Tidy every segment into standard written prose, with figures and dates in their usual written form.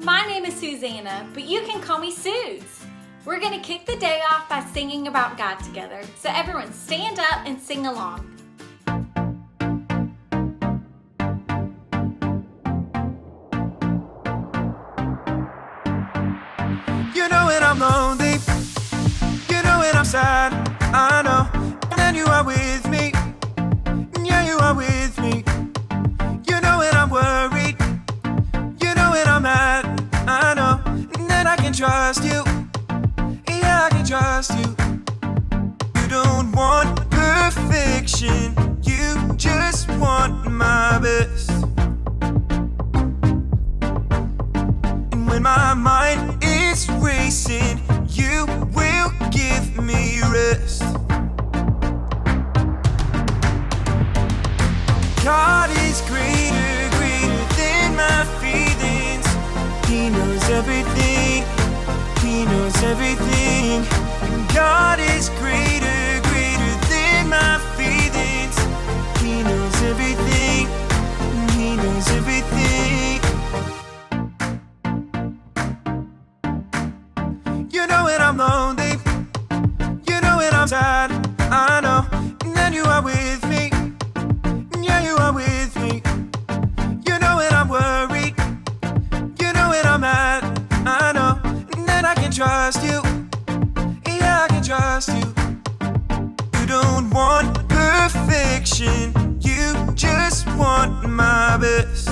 my name is Susanna, but you can call me Suze. We're gonna kick the day off by singing about God together. So everyone stand up and sing along. You know when I'm lonely, you know when I'm sad, I know, and you are with me, yeah, you are with me. You know when I'm worried, you know when I'm mad, I know, and then I can trust you, yeah, I can trust you. You don't want perfection, you just want my best. And when my mind is racing, you will give me rest. God is greater, greater than my feelings. He knows everything, He knows everything. God is greater, greater than my feelings. He knows everything, He knows everything. You know when I'm lonely, you know when I'm sad, I know, and then you are with me, yeah, you are with me. You know when I'm worried, you know when I'm mad, I know, and then I can trust you, yeah, I can trust you. You don't want perfection, you just want my best.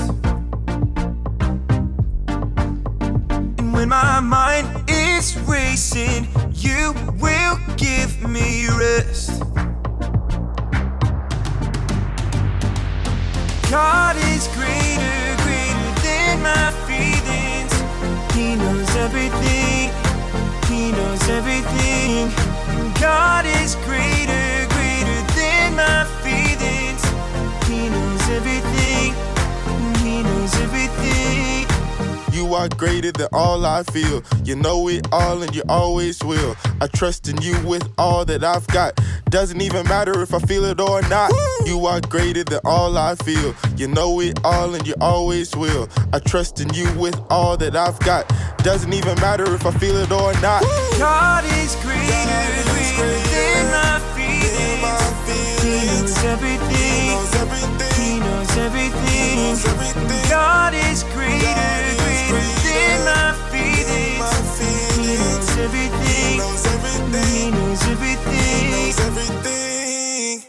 And when my mind is racing, you will give me rest. God is greater, greater than my feelings. He knows everything, He knows everything. God is greater, greater than my feelings. He knows everything, He knows everything. You are greater than all I feel. You know it all and you always will. I trust in you with all that I've got. Doesn't even matter if I feel it or not. You are greater than all I feel. You know it all and you always will. I trust in you with all that I've got. Doesn't even matter if I feel it or not. God is greater, greater than my feelings. He knows everything, He knows everything. God is greater, greater than my feelings. He knows everything, He knows everything.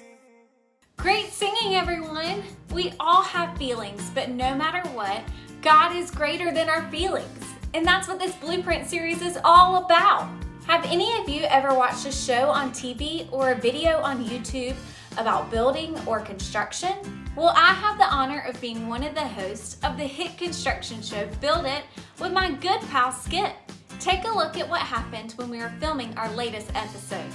Great singing, everyone. We all have feelings, but no matter what, God is greater than our feelings. And that's what this Blueprint series is all about. Have any of you ever watched a show on TV or a video on YouTube about building or construction? Well, I have the honor of being one of the hosts of the hit construction show Build It with my good pal Skip. Take a look at what happened when we were filming our latest episode.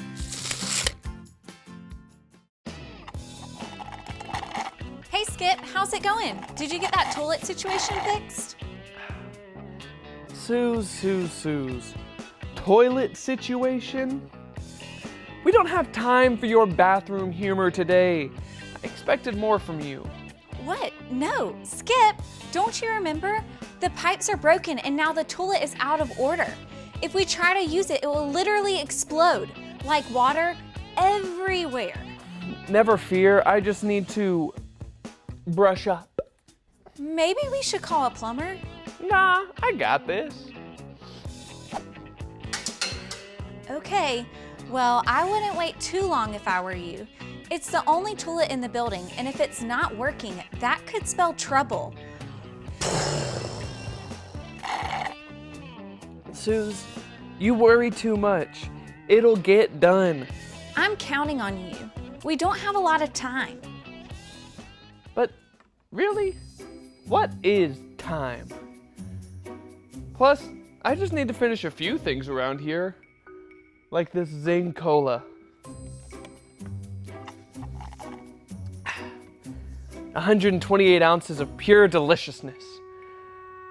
Hey Skip, how's it going? Did you get that toilet situation fixed? Suze. Toilet situation? We don't have time for your bathroom humor today. I expected more from you. What? No, Skip, don't you remember? The pipes are broken and now the toilet is out of order. If we try to use it, it will literally explode, like water everywhere. Never fear, I just need to brush up. Maybe we should call a plumber? Nah, I got this. Okay, well, I wouldn't wait too long if I were you. It's the only toilet in the building, and if it's not working, that could spell trouble. Suze, you worry too much. It'll get done. I'm counting on you. We don't have a lot of time. But really, what is time? Plus, I just need to finish a few things around here. Like this Zing Cola. 128 ounces of pure deliciousness.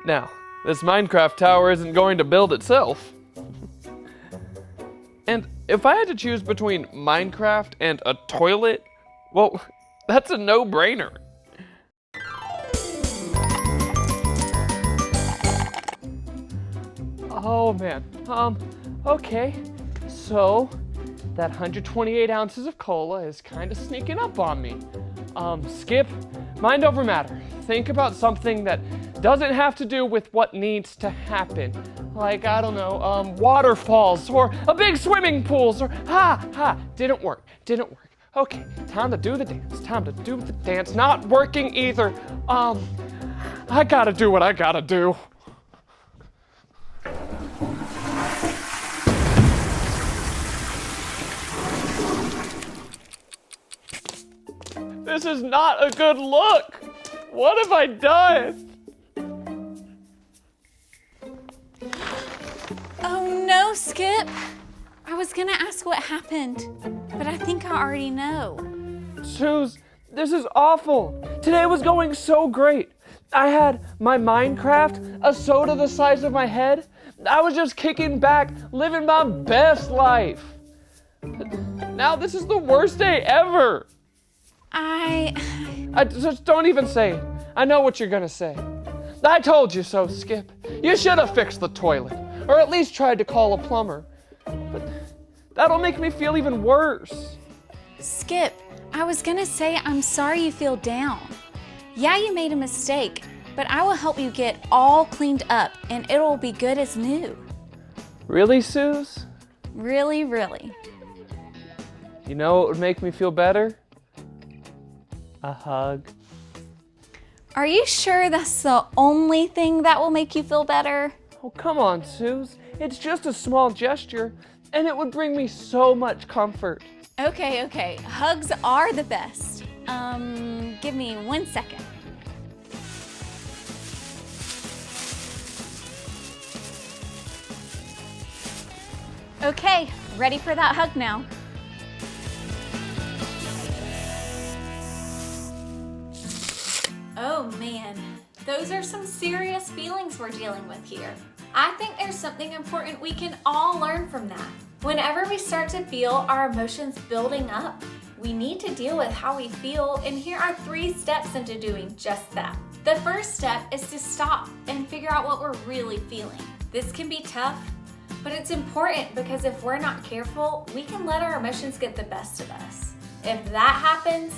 Now, this Minecraft tower isn't going to build itself. And if I had to choose between Minecraft and a toilet, well, that's a no-brainer. Oh man, okay. So, that 128 ounces of cola is kind of sneaking up on me. Skip, mind over matter. Think about something that doesn't have to do with what needs to happen. Like, I don't know, waterfalls or a big swimming pools or didn't work. Okay, time to do the dance. Not working either. I gotta do what I gotta do. This is not a good look. What have I done? Oh no, Skip. I was gonna ask what happened, but I think I already know. Suze, this is awful. Today was going so great. I had my Minecraft, a soda the size of my head. I was just kicking back, living my best life. Now this is the worst day ever. I just don't even say it. I know what you're gonna say. I told you so, Skip. You should have fixed the toilet, or at least tried to call a plumber. But that'll make me feel even worse. Skip, I was gonna say I'm sorry you feel down. Yeah, you made a mistake, but I will help you get all cleaned up and it'll be good as new. Really, Suze? Really, really. You know what would make me feel better? A hug. Are you sure that's the only thing that will make you feel better? Oh, come on, Suze. It's just a small gesture, and it would bring me so much comfort. Okay. Hugs are the best. Give me 1 second. Okay, ready for that hug now. Oh man, those are some serious feelings we're dealing with here. I think there's something important we can all learn from that. Whenever we start to feel our emotions building up, we need to deal with how we feel, and here are 3 steps into doing just that. The first step is to stop and figure out what we're really feeling. This can be tough, but it's important because if we're not careful, we can let our emotions get the best of us. If that happens,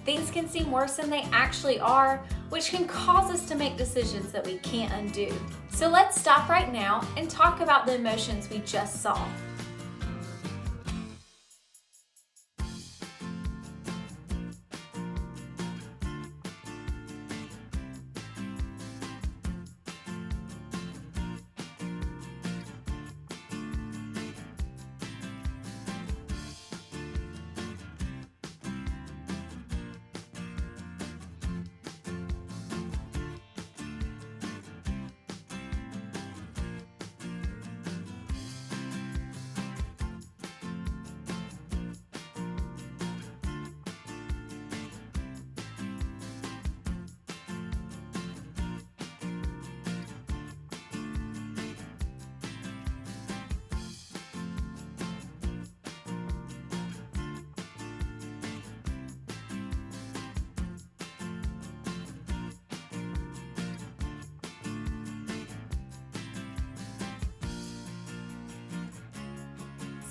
things can seem worse than they actually are, which can cause us to make decisions that we can't undo. So let's stop right now and talk about the emotions we just saw.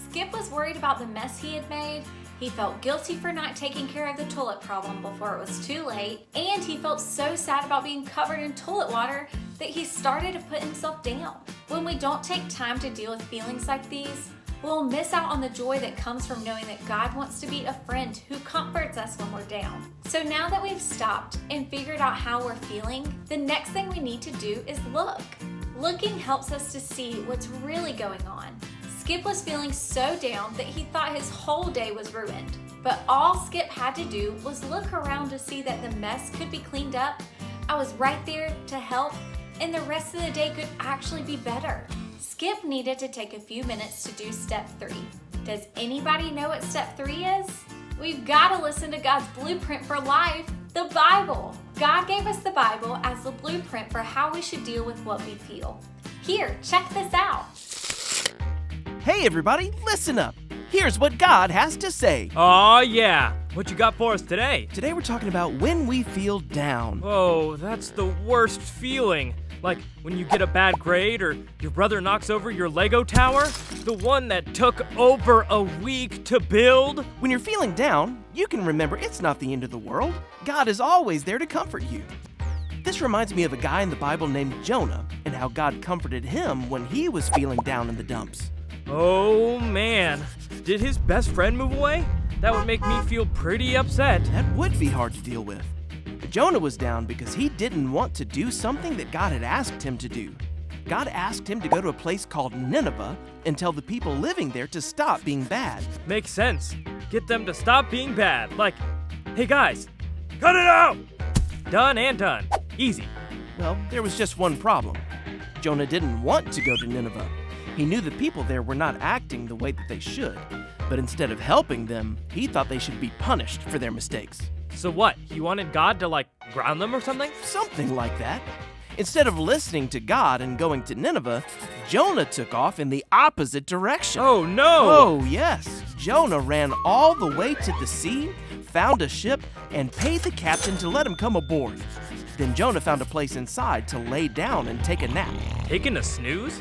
Skip was worried about the mess he had made. He felt guilty for not taking care of the toilet problem before it was too late, and he felt so sad about being covered in toilet water that he started to put himself down. When we don't take time to deal with feelings like these, we'll miss out on the joy that comes from knowing that God wants to be a friend who comforts us when we're down. So now that we've stopped and figured out how we're feeling, the next thing we need to do is look. Looking helps us to see what's really going on. Skip was feeling so down that he thought his whole day was ruined. But all Skip had to do was look around to see that the mess could be cleaned up. I was right there to help, and the rest of the day could actually be better. Skip needed to take a few minutes to do step 3. Does anybody know what step 3 is? We've got to listen to God's blueprint for life, the Bible. God gave us the Bible as the blueprint for how we should deal with what we feel. Here, check this out. Hey everybody, listen up. Here's what God has to say. Aw, yeah. What you got for us today? Today we're talking about when we feel down. Oh, that's the worst feeling. Like when you get a bad grade or your brother knocks over your Lego tower? The one that took over a week to build? When you're feeling down, you can remember it's not the end of the world. God is always there to comfort you. This reminds me of a guy in the Bible named Jonah and how God comforted him when he was feeling down in the dumps. Oh man, did his best friend move away? That would make me feel pretty upset. That would be hard to deal with. Jonah was down because he didn't want to do something that God had asked him to do. God asked him to go to a place called Nineveh and tell the people living there to stop being bad. Makes sense. Get them to stop being bad. Like, hey guys, cut it out! Done and done. Easy. Well, there was just one problem. Jonah didn't want to go to Nineveh. He knew the people there were not acting the way that they should, but instead of helping them, he thought they should be punished for their mistakes. So what, he wanted God to like ground them or something? Something like that. Instead of listening to God and going to Nineveh, Jonah took off in the opposite direction. Oh no! Oh yes, Jonah ran all the way to the sea, found a ship, and paid the captain to let him come aboard. Then Jonah found a place inside to lay down and take a nap. Taking a snooze?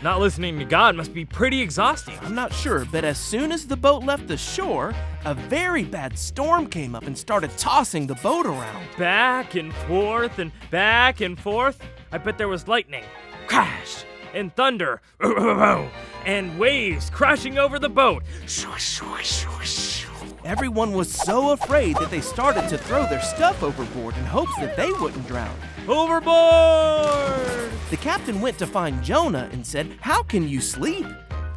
Not listening to God must be pretty exhausting. I'm not sure, but as soon as the boat left the shore, a very bad storm came up and started tossing the boat around. Back and forth and back and forth. I bet there was lightning, crash, and thunder, and waves crashing over the boat. Everyone was so afraid that they started to throw their stuff overboard in hopes that they wouldn't drown. Overboard! The captain went to find Jonah and said, "How can you sleep?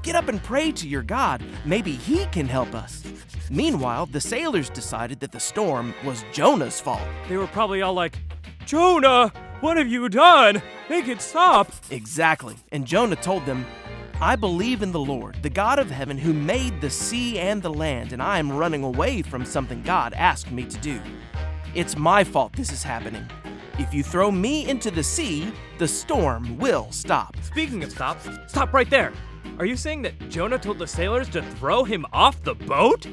Get up and pray to your God. Maybe he can help us." Meanwhile, the sailors decided that the storm was Jonah's fault. They were probably all like, Jonah, what have you done? Make it stop. Exactly. And Jonah told them, "I believe in the Lord, the God of heaven who made the sea and the land, and I am running away from something God asked me to do. It's my fault this is happening. If you throw me into the sea, the storm will stop." Speaking of stop right there. Are you saying that Jonah told the sailors to throw him off the boat?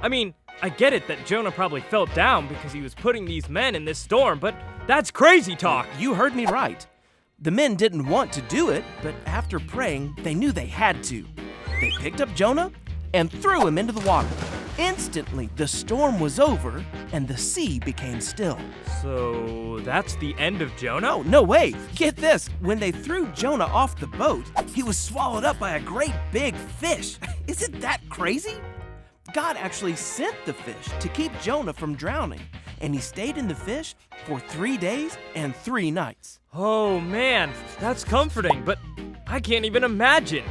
I mean, I get it that Jonah probably felt down because he was putting these men in this storm, but that's crazy talk. You heard me right. The men didn't want to do it, but after praying, they knew they had to. They picked up Jonah and threw him into the water. Instantly, the storm was over and the sea became still. So that's the end of Jonah? No, wait. Get this. When they threw Jonah off the boat, he was swallowed up by a great big fish. Isn't that crazy? God actually sent the fish to keep Jonah from drowning, and he stayed in the fish for 3 days and 3 nights. Oh man, that's comforting, but I can't even imagine.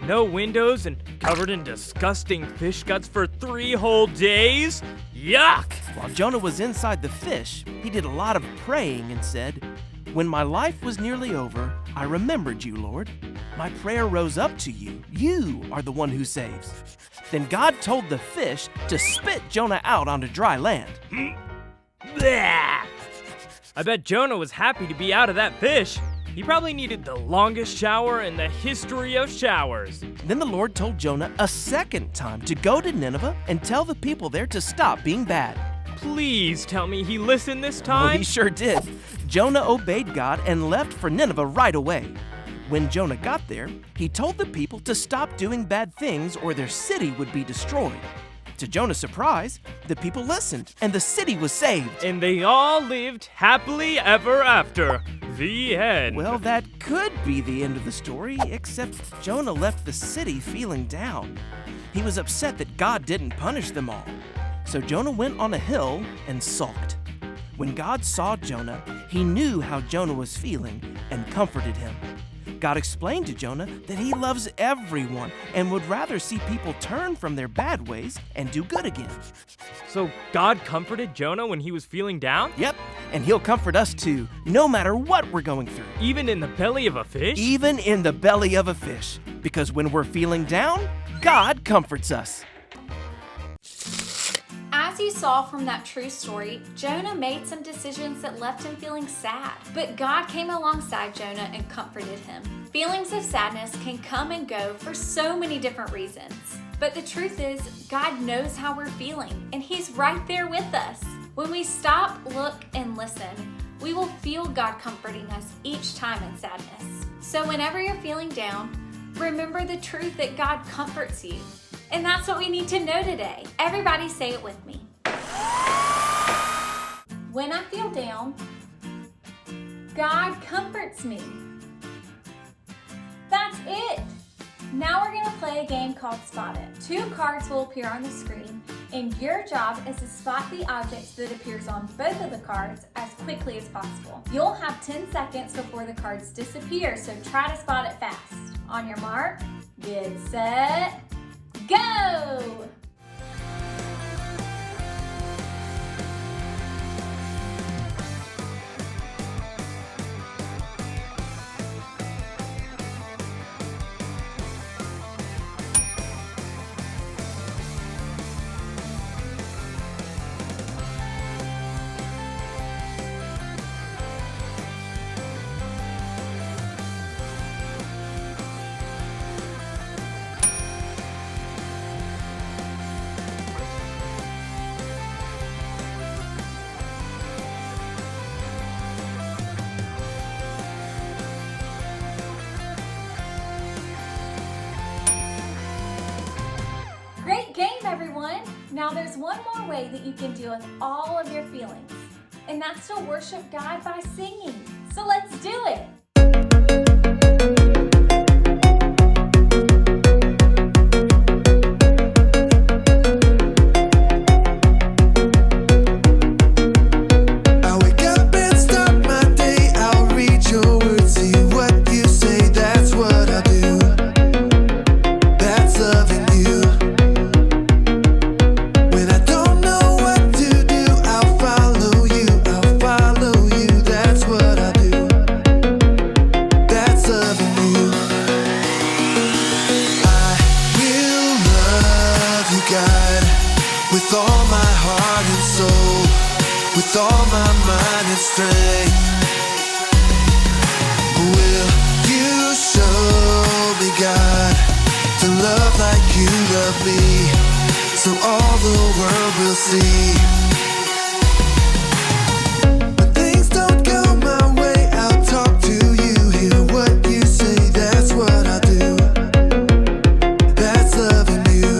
No windows and covered in disgusting fish guts for 3 whole days? Yuck! While Jonah was inside the fish, he did a lot of praying and said, "When my life was nearly over, I remembered you, Lord. My prayer rose up to you. You are the one who saves." Then God told the fish to spit Jonah out onto dry land. Bleh! I bet Jonah was happy to be out of that fish. He probably needed the longest shower in the history of showers. Then the Lord told Jonah a second time to go to Nineveh and tell the people there to stop being bad. Please tell me he listened this Oh, time? he sure did. Jonah obeyed God and left for Nineveh right away. When Jonah got there, he told the people to stop doing bad things or their city would be destroyed. To Jonah's surprise, the people listened and the city was saved. And they all lived happily ever after. The end. Well, that could be the end of the story, except Jonah left the city feeling down. He was upset that God didn't punish them all. So Jonah went on a hill and sulked. When God saw Jonah, he knew how Jonah was feeling and comforted him. God explained to Jonah that he loves everyone and would rather see people turn from their bad ways and do good again. So God comforted Jonah when he was feeling down? Yep, and he'll comfort us too, no matter what we're going through. Even in the belly of a fish? Even in the belly of a fish. Because when we're feeling down, God comforts us. As you saw from that true story, Jonah made some decisions that left him feeling sad. But God came alongside Jonah and comforted him. Feelings of sadness can come and go for so many different reasons. But the truth is, God knows how we're feeling, and He's right there with us. When we stop, look, and listen, we will feel God comforting us each time in sadness. So whenever you're feeling down, remember the truth that God comforts you. And that's what we need to know today. Everybody say it with me. When I feel down, God comforts me. That's it. Now we're gonna play a game called Spot It. 2 cards will appear on the screen, and your job is to spot the objects that appears on both of the cards as quickly as possible. You'll have 10 seconds before the cards disappear, so try to spot it fast. On your mark, get set, go! Great game, everyone! Now there's one more way that you can deal with all of your feelings, and that's to worship God by singing. So let's do it! I wake up and start my day. I'll read your words, see what you say. That's what I do. That's loving you. When I don't know what to do, I'll follow you. I'll follow you. That's what I do. That's loving you. I will love you, God, with all my heart and soul, with all my mind and strength. Will you show me, God, to love like you love me, so all the world will see? When things don't go my way, I'll talk to you, hear what you say. That's what I do. That's loving you.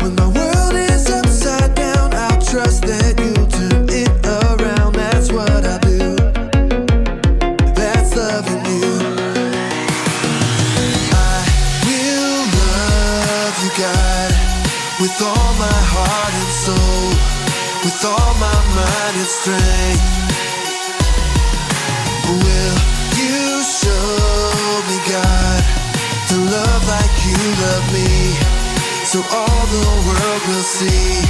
When my world is upside down, I'll trust that you'll turn it around. That's what I do. That's loving you. I will love you, God, with all my heart and soul, with all my mind and strength. Will you show me, God, to love like you love me, so all the world will see?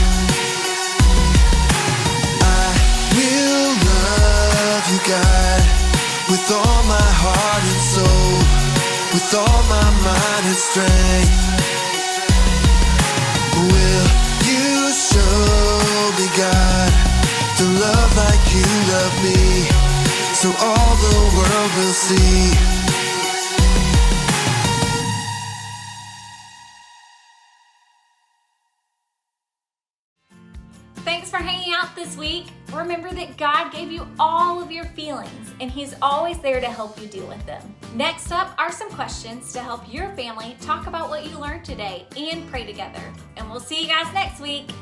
I will love you, God, with all my heart and soul, with all my mind and strength. Will you show me, God, to love like you love me, so all the world will see? Thanks for hanging out this week. Remember that God gave you all of your feelings, and He's always there to help you deal with them. Next up are some questions to help your family talk about what you learned today and pray together. And we'll see you guys next week.